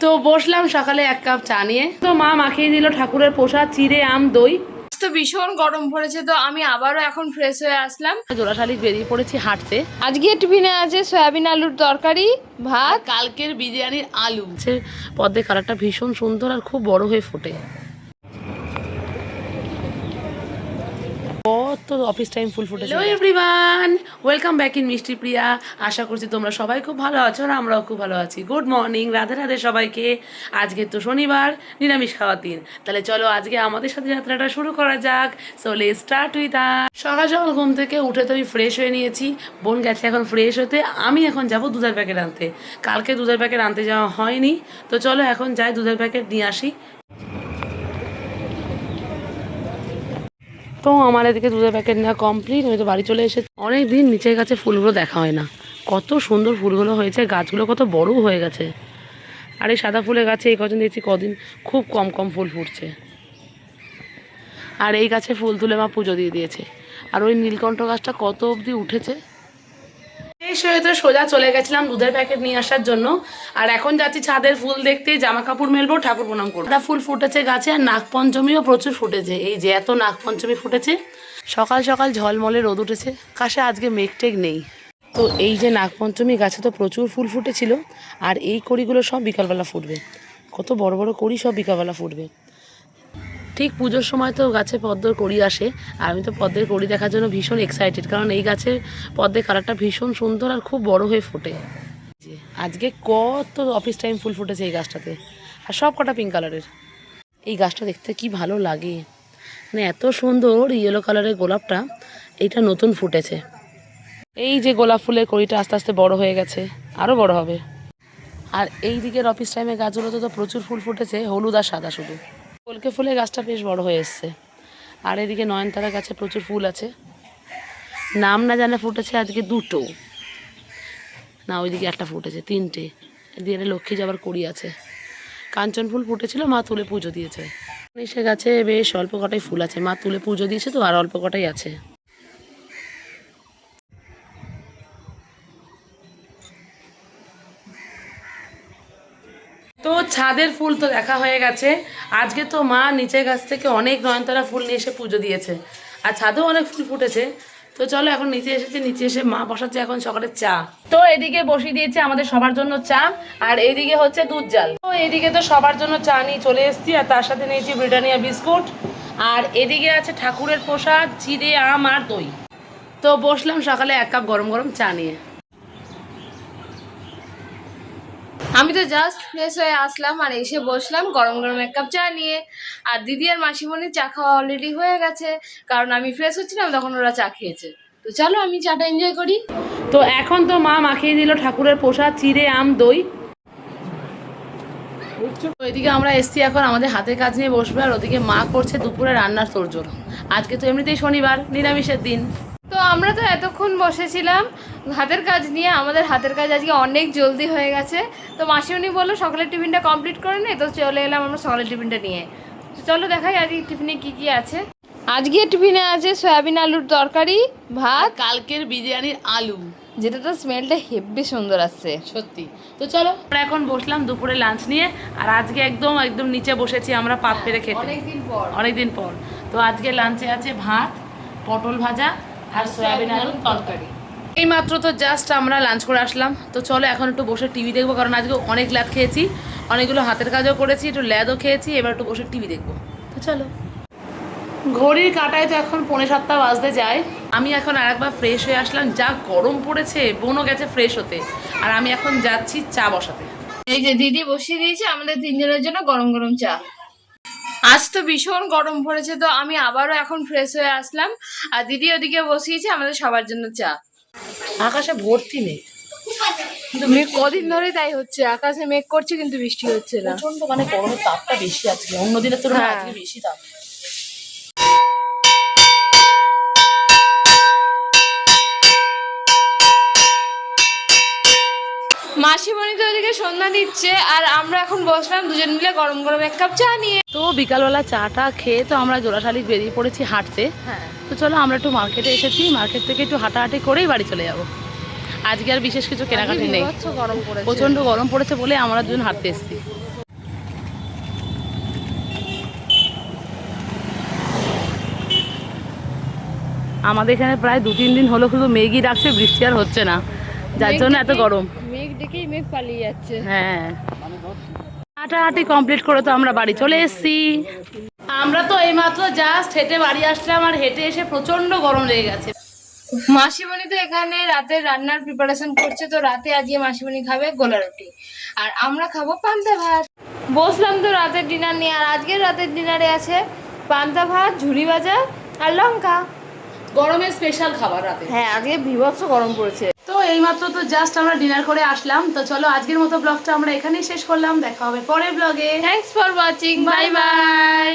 তো বসলাম সকালে এক কাপ চা নিয়ে। তো মা মাখিয়ে দিল ঠাকুরের প্রসাদ, চিড়ে, আম, দই। তো ভীষণ গরম পড়েছে, তো আমি আবারও এখন ফ্রেশ হয়ে আসলাম। জোড়াশালিক বেরিয়ে পড়েছি হাঁটতে। আজকে টিফিনে আছে সয়াবিন আলুর তরকারি, ভাত, কালকের বিরিয়ানির আলু। পদ্মের কালারটা ভীষণ সুন্দর আর খুব বড় হয়ে ফোটে। কত অফিস টাইম ফুল ফুটেছে। Hello everyone, welcome back in মিষ্টি প্রিয়া। আশা করছি তোমরা সবাই খুব ভালো আছো আর আমরাও খুব ভালো আছি। গুড মর্নিং, রাধে রাধে সবাইকে। আজকে তো শনিবার, নিরামিষ খাওয়ার দিন। তাহলে চলো আজকে আমাদের সাথে যাত্রাটা শুরু করা যাক। So let's start with us. সকাল সকাল ঘুম থেকে উঠে তো আমি ফ্রেশ হয়ে নিয়েছি। বোন গেছে এখন ফ্রেশ হতে, আমি এখন যাব দুধের প্যাকেট আনতে। কালকে দুধের প্যাকেট আনতে যাওয়া হয়নি, তো চলো এখন যাই দুধের প্যাকেট নিয়ে আসি। তো আমার এদিকে দুধের প্যাকেট নেওয়া কমপ্লিট। আমি তো বাড়ি চলে এসেছি। অনেক দিন নিচের গাছে ফুলগুলো দেখা হয় না, কত সুন্দর ফুলগুলো হয়েছে, গাছগুলো কত বড়ও হয়ে গেছে। আর এই সাদা ফুলের গাছে এই কদিন দেখছি কদিন খুব কম কম ফুল ফুটছে। আর এই গাছে ফুল তুলে মা পুজো দিয়ে দিয়েছে। আর ওই নীলকণ্ঠ গাছটা কত অবধি উঠেছে। এই সময় তো সোজা চলে গেছিলাম দুধের প্যাকেট নিয়ে আসার জন্য। আর এখন যাচ্ছি ছাদের ফুল দেখতে, জামা কাপড় মেলবো, ঠাকুর প্রণাম করবো। ফুল ফুটেছে গাছে, আর নাগপঞ্চমীও প্রচুর ফুটেছে। এই যে এত নাগপঞ্চমী ফুটেছে। সকাল সকাল ঝলমলে রোদ উঠেছে, কাশে আজকে মেঘটেঘ নেই। তো এই যে নাগপঞ্চমী গাছে তো প্রচুর ফুল ফুটেছিল। আর এই কড়িগুলো সব বিকালবেলা ফুটবে, কত বড় বড় কড়ি, সব বিকালবেলা ফুটবে। ঠিক পুজোর সময় তো গাছে পদ্মের কড়ি আসে, আর আমি তো পদ্মের কড়ি দেখার জন্য ভীষণ এক্সাইটেড, কারণ এই গাছের পদ্মের কালারটা ভীষণ সুন্দর আর খুব বড় হয়ে ফোটে। আজকে কত অফিস টাইম ফুল ফুটেছে এই গাছটাতে, আর সব কটা পিঙ্ক কালারের। এই গাছটা দেখতে কি ভালো লাগে, মানে এত সুন্দর ইয়েলো কালারের গোলাপটা, এইটা নতুন ফুটেছে। এই যে গোলাপ ফুলের কড়িটা আস্তে আস্তে বড় হয়ে গেছে, আরও বড় হবে। আর এই দিকের অফিস টাইমের গাছগুলোতে তো প্রচুর ফুল ফুটেছে, হলুদ আর সাদা শুধু। কলকে ফুলের গাছটা বেশ বড় হয়ে এসছে। আর এদিকে নয়নতারা গাছে প্রচুর ফুল আছে, নাম না জানে ফুটেছে আজকে দুটো, না ওইদিকে একটা ফুটেছে, তিনটে। এদিকে লক্ষ্মী যাবার কড়ি আছে। কাঞ্চন ফুল ফুটেছিল, মা তুলে পুজো দিয়েছে। সে গাছে বেশ অল্প কটাই ফুল আছে, মা তুলে পুজো দিয়েছে, তো আর অল্প কটাই আছে। তো ছাদের ফুল তো দেখা হয়ে গেছে। আজকে তো মা নিচের গাছ থেকে অনেক নয়নতারা ফুল নিয়ে এসে পুজো দিয়েছে, আর ছাদেও অনেক ফুল ফুটেছে। তো চলো এখন নিচে এসেছে, নিচে এসে মা বসাচ্ছে এখন সকালের চা। তো এদিকে বসিয়ে দিয়েছে আমাদের সবার জন্য চা, আর এইদিকে হচ্ছে দুধ জাল। তো এইদিকে তো সবার জন্য চা নিয়ে চলে এসেছি, আর তার সাথে নিয়েছি ব্রিটানিয়া বিস্কুট। আর এদিকে আছে ঠাকুরের প্রসাদ, চিড়ে, আম আর দই। তো বসলাম সকালে এক কাপ গরম গরম চা নিয়ে। আমি তো জাস্ট ফ্রেশ হয়ে আসলাম আর এসে বসলাম গরম গরম এক কাপ চা নিয়ে। আর দিদি আর মাসিমণির চা খাওয়া অলরেডি হয়ে গেছে, কারণ আমি ফ্রেশ হচ্ছিলাম তখন ওরা চা খেয়েছে। তো চলো আমি চাটা এনজয় করি। তো এখন তো মা মাখিয়ে দিল ঠাকুরের প্রসাদ, চিড়ে, আম, দই। ওইদিকে আমরা এসছি এখন আমাদের হাতের কাজ নিয়ে বসবে, আর ওদিকে মা করছে দুপুরে রান্নার তোড়জোড়। আজকে তো এমনিতেই শনিবার, নিরামিষের দিন। তো আমরা তো এতক্ষণ বসেছিলাম হাতের কাজ নিয়ে, আমাদের হাতের কাজ আজকে অনেক জলদি হয়ে গেছে। তো মাসিমণি বললো সকালের টিফিনটা কমপ্লিট করে নে, তো চলে এলাম আমরা সকালের টিফিনটা নিয়ে। তো চলো দেখাই আজকে টিফিনে কি কি আছে। আজকে টিফিনে আছে সয়াবিন আলুর তরকারি, ভাত, কালকের বিরিয়ানির আলু, যেটা তো স্মেলটা হেব্বি সুন্দর আসছে সত্যি। তো চলো আমরা এখন বসলাম দুপুরে লাঞ্চ নিয়ে। আর আজকে একদম একদম নিচে বসেছি আমরা পাত পেরে খেতে, অনেকদিন পর। তো আজকে লাঞ্চে আছে ভাত, পটল ভাজা আর সয়াবিন আলুর তরকারি। এই মাত্র তো জাস্ট আমরা লাঞ্চ করে আসলাম। তো চলো এখন একটু বসে টিভি দেখবো, কারণ আজকে অনেক ল্যাদ খেয়েছি, অনেকগুলো হাতের কাজও করেছি, একটু ল্যাদও খেয়েছি। এবার একটু বসে টিভি দেখবো। তো চলো। ঘড়ির কাঁটায় তো এখন 6:45 বাজতে যায়। আমি এখন আরেকবার ফ্রেশ হয়ে আসলাম, যা গরম পড়েছে। বোনও গেছে ফ্রেশ হতে, আর আমি এখন যাচ্ছি চা বসাতে। এই যে দিদি বসিয়ে দিয়েছে আমাদের তিনজনের জন্য গরম গরম চা। আজ তো ভীষণ গরম পড়েছে, তো আমি আবারও এখন ফ্রেশ হয়ে আসলাম, আর দিদি ওদিকে বসিয়েছে আমাদের সবার জন্য চা। আকাশে ভর্তি মেঘ, কিন্তু মেঘ কদিন ধরেই তাই হচ্ছে, আকাশে মেঘ করছে কিন্তু বৃষ্টি হচ্ছে না। প্রচন্ড মানে গরমের তাপটা বেশি আজকে, অন্য দিনের তুলনায় হ্যাঁ। আজকে বেশি তাপ। মাসিমণি তো ওদিকে সন্ধ্যা দিচ্ছে, আর আমরা এখন বসলাম দুজন মিলে গরম গরম এক কাপ চা নিয়ে। তো বিকালবেলা চাটা খেয়ে তো আমরা জোড়াশালিক বেরিয়ে পড়েছি হাঁটতে। হ্যাঁ। তো চলো আমরা একটু মার্কেটে এসেছি, মার্কেট থেকে একটু হাঁটাহাঁটি করেই বাড়ি চলে যাবো। আজকে আর বিশেষ কিছু কেনাকাটি নেই, গরম পড়েছে। প্রচন্ড গরম পড়েছে বলে আমরা দুজন হাঁটতে এসেছি। আমাদের এখানে প্রায় 2-3 দিন হলো শুধু মেঘই ডাকছে, বৃষ্টি আর হচ্ছে না, যার জন্য এত গরম। মেঘ ডেকেই মেঘ পালিয়ে যাচ্ছে। হ্যাঁ, হাঁটাহাঁটি কমপ্লিট করে তো আমরা বাড়ি চলে এসেছি। আমরা তো এইমাত্র জাস্ট হেঁটে বাড়ি আসলাম, আর হেঁটে এসে প্রচন্ড গরম লেগে গেছে। মাসিমণি তো এখানে রাতের রান্নার প্রিপারেশন করছে, তো রাতে আজকে মাসিমণি খাবে গোলা রুটি আর আমরা খাবো পান্তা ভাত। বসলাম তো রাতের ডিনার নিয়ে, আর আজকের রাতের ডিনারে আছে পান্তা ভাত, ঝুরি ভাজা আর লঙ্কা। গরমের স্পেশাল খাবার রাতে। হ্যাঁ, আজকে বীভৎস গরম পড়েছে। তো এইমাত্র তো জাস্ট আমরা ডিনার করে আসলাম। তো চলো আজকের মতো ব্লগটা আমরা এখানেই শেষ করলাম, দেখা হবে পরের ব্লগে। Thanks for watching, bye bye.